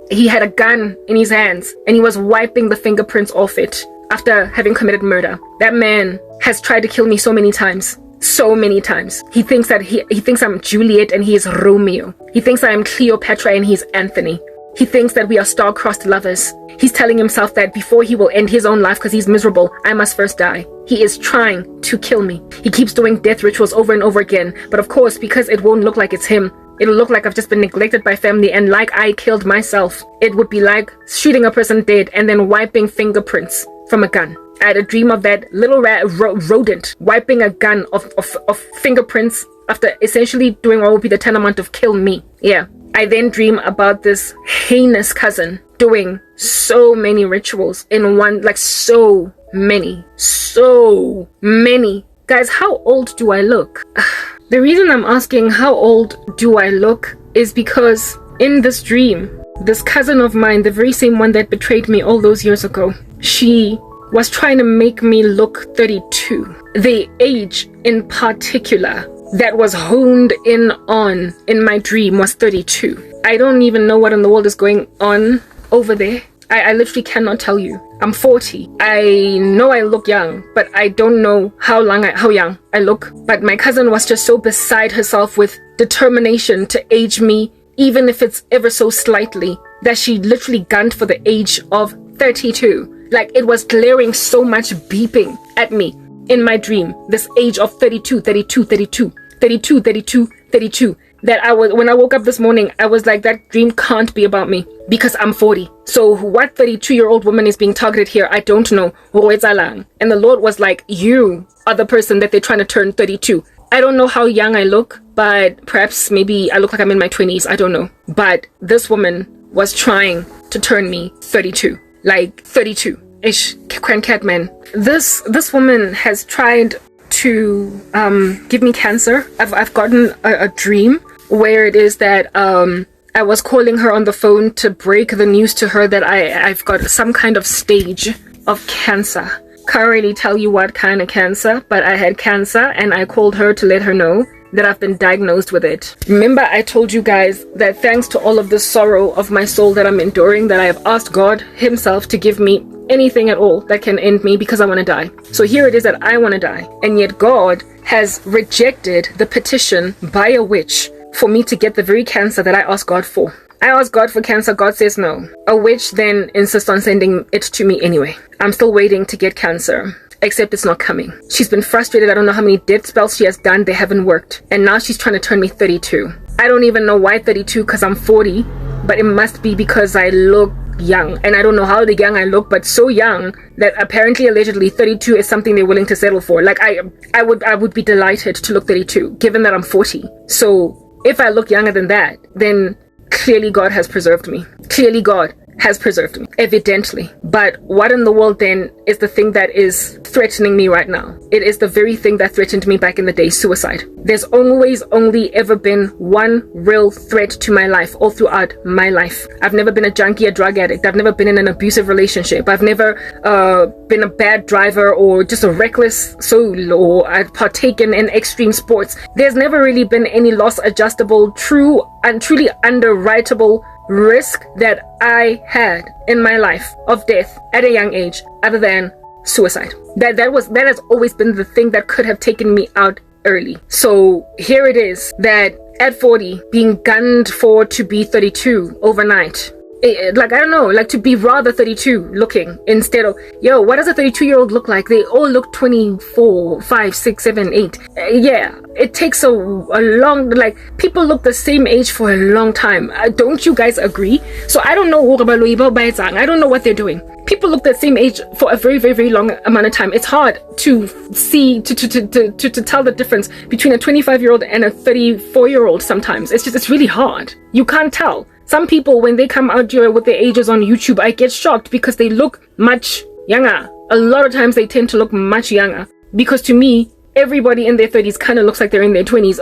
he had a gun in his hands and he was wiping the fingerprints off it after having committed murder. That man has tried to kill me so many times. So many times. He thinks that he thinks I'm Juliet and he is Romeo. He thinks I am Cleopatra and he's Anthony. He thinks that we are star-crossed lovers. He's telling himself that before he will end his own life because he's miserable, I must first die. He is trying to kill me. He keeps doing death rituals over and over again. But of course, because it won't look like it's him, it'll look like I've just been neglected by family and like I killed myself. It would be like shooting a person dead and then wiping fingerprints from a gun. I had a dream of that little rodent wiping a gun of fingerprints after essentially doing what would be the tantamount of kill me. Yeah. I then dream about this heinous cousin doing so many rituals in one, like so many. Guys, how old do I look? The reason I'm asking how old do I look is because in this dream, this cousin of mine, the very same one that betrayed me all those years ago, she was trying to make me look 32. The age in particular that was honed in on in my dream was 32. I don't even know what in the world is going on over there. I literally cannot tell you. I'm 40. I know I look young, but I don't know how young I look. But my cousin was just so beside herself with determination to age me, even if it's ever so slightly, that she literally gunned for the age of 32. Like, it was glaring so much beeping at me in my dream, this age of 32, that when I woke up this morning, I was like, that dream can't be about me because I'm 40. So what 32-year-old woman is being targeted here, I don't know. And the Lord was like, you are the person that they're trying to turn 32. I don't know how young I look, but perhaps maybe I look like I'm in my 20s. I don't know. But this woman was trying to turn me 32, like 32-ish, Catman. This woman has tried to give me cancer. I've gotten a dream where it is that I was calling her on the phone to break the news to her that I've got some kind of stage of cancer. Can't really tell you what kind of cancer, but I had cancer and I called her to let her know that I've been diagnosed with it. Remember, I told you guys that thanks to all of the sorrow of my soul that I'm enduring, that I have asked God himself to give me anything at all that can end me because I want to die. So here it is that I want to die, and yet God has rejected the petition by a witch for me to get the very cancer that I asked God for. I asked God for cancer, God says no. A witch then insists on sending it to me anyway. I'm still waiting to get cancer, except it's not coming. She's been frustrated. I don't know how many death spells she has done. They haven't worked. And now she's trying to turn me 32. I don't even know why 32, because I'm 40, but it must be because I look young. And I don't know how young I look, but so young that apparently, allegedly, 32 is something they're willing to settle for. Like, I would be delighted to look 32, given that I'm 40. So if I look younger than that, then clearly God has preserved me. Clearly God has preserved me, evidently. But what in the world then is the thing that is threatening me right now? It is the very thing that threatened me back in the day, suicide. There's always only ever been one real threat to my life all throughout my life. I've never been a junkie, a drug addict. I've never been in an abusive relationship. I've never been a bad driver or just a reckless soul, or I've partaken in extreme sports. There's never really been any loss adjustable, true and truly underwritable risk that I had in my life of death at a young age other than suicide. That has always been the thing that could have taken me out early. So here it is that at 40 being gunned for to be 32 overnight. Like, I don't know, like to be rather 32 looking instead of, yo, what does a 32-year-old look like? They all look 24, 5, 6, 7, 8. Yeah, it takes a long, like, people look the same age for a long time. Don't you guys agree? So I don't know. I don't know what they're doing. People look the same age for a very, very, very long amount of time. It's hard to see, to tell the difference between a 25-year-old and a 34-year-old sometimes. It's really hard. You can't tell. Some people, when they come out here with their ages on YouTube, I get shocked because they look much younger. A lot of times they tend to look much younger. Because to me, everybody in their 30s kind of looks like they're in their 20s.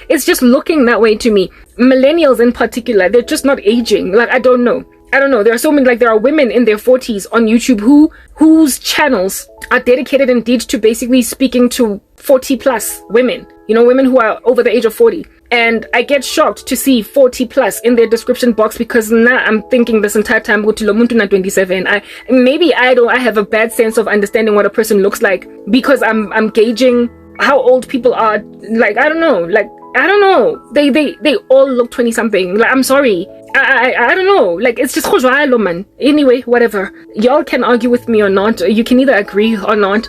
It's just looking that way to me. Millennials in particular, they're just not aging. Like, I don't know. There are so many, like, there are women in their 40s on YouTube whose channels are dedicated indeed to basically speaking to 40 plus women, women who are over the age of 40. And I get shocked to see 40 plus in their description box, because now I'm thinking this entire time, 27. I have a bad sense of understanding what a person looks like, because I'm gauging how old people are. Like, I don't know. They all look 20 something. Like, I'm sorry. I don't know. Like, it's just man. Anyway, whatever. Y'all can argue with me or not. You can either agree or not.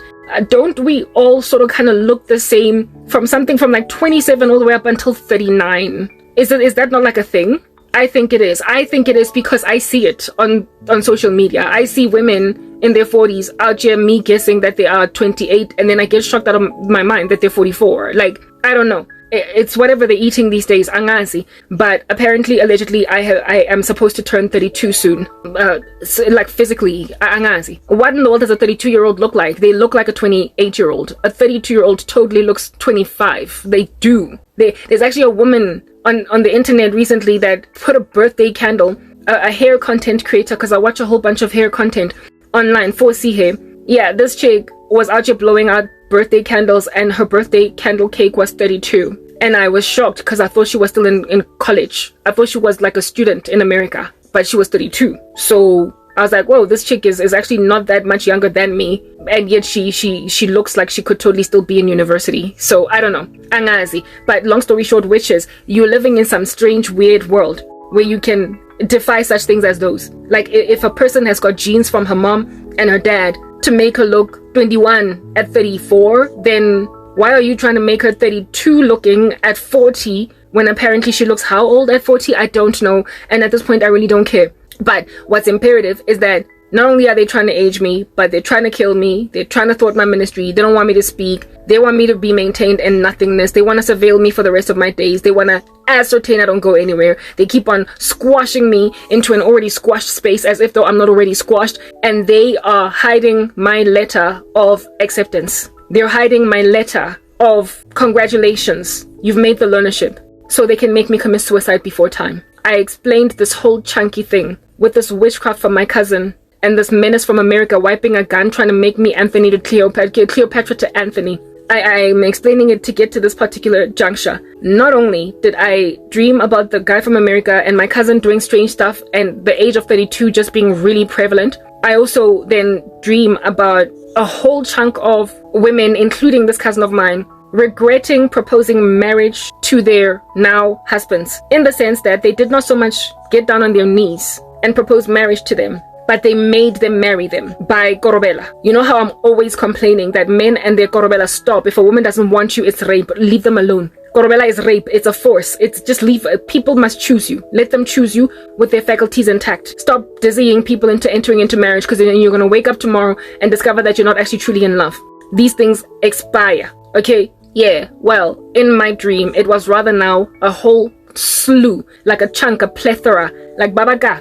Don't we all sort of kind of look the same from like 27 all the way up until 39? Is that not like a thing? I think it is. I think it is because I see it on social media. I see women in their 40s out here, me guessing that they are 28, and then I get shocked out of my mind that they're 44. Like, I don't know. It's whatever they're eating these days, angazi. But apparently, allegedly, I am supposed to turn 32 soon. Like, physically, angazi. What in the world does a 32-year-old look like? They look like a 28-year-old. A 32-year-old totally looks 25. They do. There's actually a woman on the internet recently that put a birthday candle, a hair content creator, because I watch a whole bunch of hair content online for see hair. Yeah, this chick was out here blowing out birthday candles, and her birthday candle cake was 32. And I was shocked because I thought she was still in college. I thought she was like a student in America, but she was 32. So I was like, whoa, this chick is actually not that much younger than me, and yet she looks like she could totally still be in university. So I don't know, angazi. But long story short, witches, you're living in some strange, weird world where you can defy such things as those. Like, if a person has got genes from her mom and her dad to make her look 21 at 34, then why are you trying to make her 32 looking at 40 when apparently she looks how old at 40? I don't know, and at this point I really don't care. But what's imperative is that not only are they trying to age me, but they're trying to kill me. They're trying to thwart my ministry. They don't want me to speak. They want me to be maintained in nothingness. They want to surveil me for the rest of my days. They want to ascertain I don't go anywhere. They keep on squashing me into an already squashed space as if though I'm not already squashed. And they are hiding my letter of acceptance. They're hiding my letter of congratulations. You've made the learnership. So they can make me commit suicide before time. I explained this whole chunky thing with this witchcraft from my cousin and this menace from America wiping a gun trying to make me Anthony to Cleopatra to Anthony. I'm explaining it to get to this particular juncture. Not only did I dream about the guy from America and my cousin doing strange stuff and the age of 32 just being really prevalent, I also then dream about a whole chunk of women, including this cousin of mine, regretting proposing marriage to their now husbands, in the sense that they did not so much get down on their knees and propose marriage to them, but they made them marry them by korobela. You know how I'm always complaining that men and their korobela stop. If a woman doesn't want you, it's rape. Leave them alone. Korobela is rape. It's a force. It's just leave. People must choose you. Let them choose you with their faculties intact. Stop dizzying people into entering into marriage, because then you're going to wake up tomorrow and discover that you're not actually truly in love. These things expire. Okay? Yeah, well, in my dream, it was rather now a whole slew, like a chunk, a plethora, like baba ga.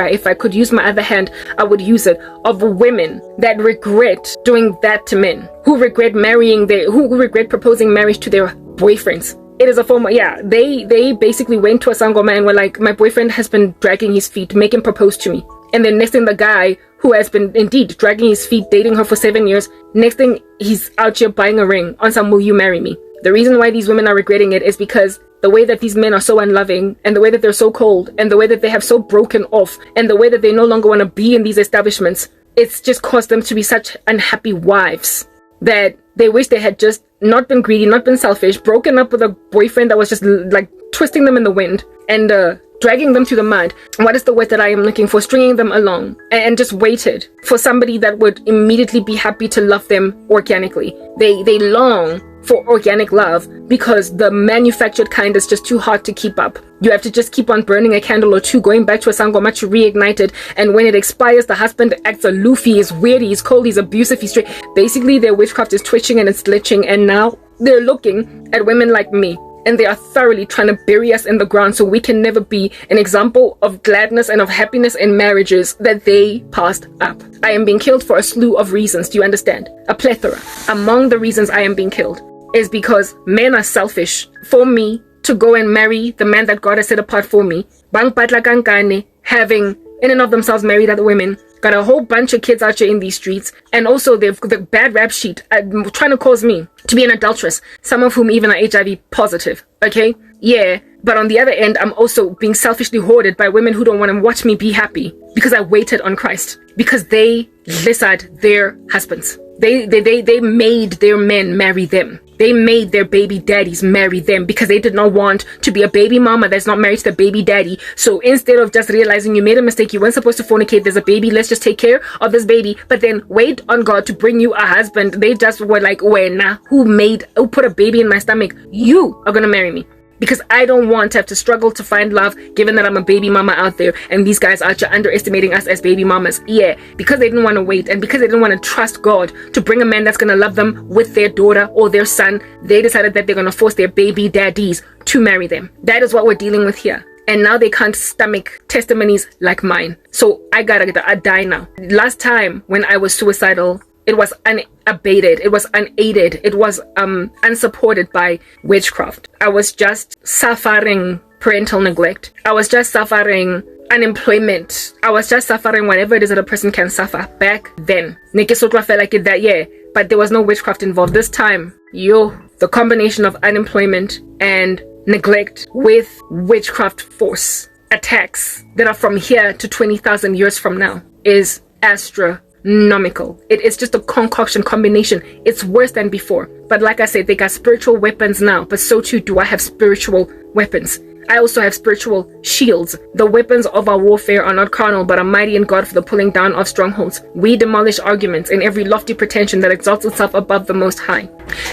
If I could use my other hand, I would use it, of women that regret doing that to men, who regret who regret proposing marriage to their boyfriends. It is a form of, they basically went to a sangoma and were like, my boyfriend has been dragging his feet, make him propose to me. And then next thing, the guy who has been indeed dragging his feet, dating her for 7 years, next thing, he's out here buying a ring on some will you marry me. The reason why these women are regretting it is because the way that these men are so unloving, and the way that they're so cold, and the way that they have so broken off, and the way that they no longer want to be in these establishments, it's just caused them to be such unhappy wives that they wish they had just not been greedy, not been selfish, broken up with a boyfriend that was just like twisting them in the wind and dragging them through the mud. What is the word that I am looking for? Stringing them along, and just waited for somebody that would immediately be happy to love them organically. They long for organic love because the manufactured kind is just too hard to keep up. You have to just keep on burning a candle or two, going back to a sangoma to reignite it, and when it expires, the husband acts aloof, he is weird, he's cold, he's abusive, he's straight. Basically, their witchcraft is twitching and it's glitching, and now they're looking at women like me, and they are thoroughly trying to bury us in the ground so we can never be an example of gladness and of happiness in marriages that they passed up. I am being killed for a slew of reasons, do you understand? A plethora. Among the reasons I am being killed is because men are selfish for me to go and marry the man that God has set apart for me. Bang patla kankane, having in and of themselves married other women, got a whole bunch of kids out here in these streets, and also they've the bad rap sheet trying to cause me to be an adulteress, some of whom even are HIV positive. Okay, yeah, but on the other end, I'm also being selfishly hoarded by women who don't want to watch me be happy because I waited on Christ, because they lizard their husbands. They made their men marry them. They made their baby daddies marry them because they did not want to be a baby mama that's not married to the baby daddy. So instead of just realizing you made a mistake, you weren't supposed to fornicate, there's a baby, let's just take care of this baby, but then wait on God to bring you a husband, they just were like, who put a baby in my stomach? You are gonna marry me. Because I don't want to have to struggle to find love, given that I'm a baby mama out there and these guys are underestimating us as baby mamas. Yeah, because they didn't want to wait, and because they didn't want to trust God to bring a man that's going to love them with their daughter or their son, they decided that they're going to force their baby daddies to marry them. That is what we're dealing with here. And now they can't stomach testimonies like mine. So I die now. Last time when I was suicidal, it was unabated, it was unaided, it was unsupported by witchcraft. I was just suffering parental neglect. I was just suffering unemployment. I was just suffering whatever it is that a person can suffer back then. Nekesotwa felt like it that, yeah, but there was no witchcraft involved. This time, the combination of unemployment and neglect with witchcraft force attacks that are from here to 20,000 years from now is astronomical. It is just a concoction combination. It's worse than before. But like I said, they got spiritual weapons now, but so too do I have spiritual weapons. I also have spiritual shields. The weapons of our warfare are not carnal, but are mighty in God for the pulling down of strongholds. We demolish arguments and every lofty pretension that exalts itself above the Most High.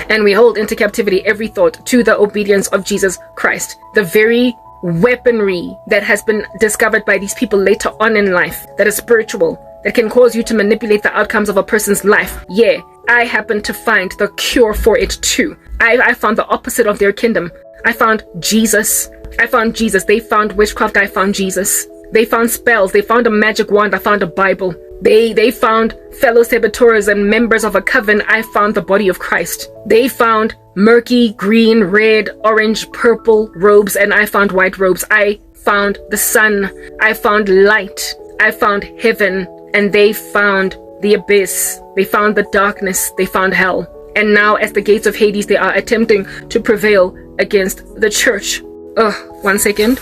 And we hold into captivity every thought to the obedience of Jesus Christ. The very weaponry that has been discovered by these people later on in life, that is spiritual, that can cause you to manipulate the outcomes of a person's life. Yeah, I happen to find the cure for it too. I found the opposite of their kingdom. I found Jesus. They found witchcraft. I found Jesus. They found spells. They found a magic wand. I found a Bible. They found fellow saboteurs and members of a coven. I found the body of Christ. They found murky, green, red, orange, purple robes, and I found white robes. I found the sun. I found light. I found heaven. And they found the abyss. They found the darkness. They found hell. And now, as the gates of Hades, they are attempting to prevail against the church. 1 second.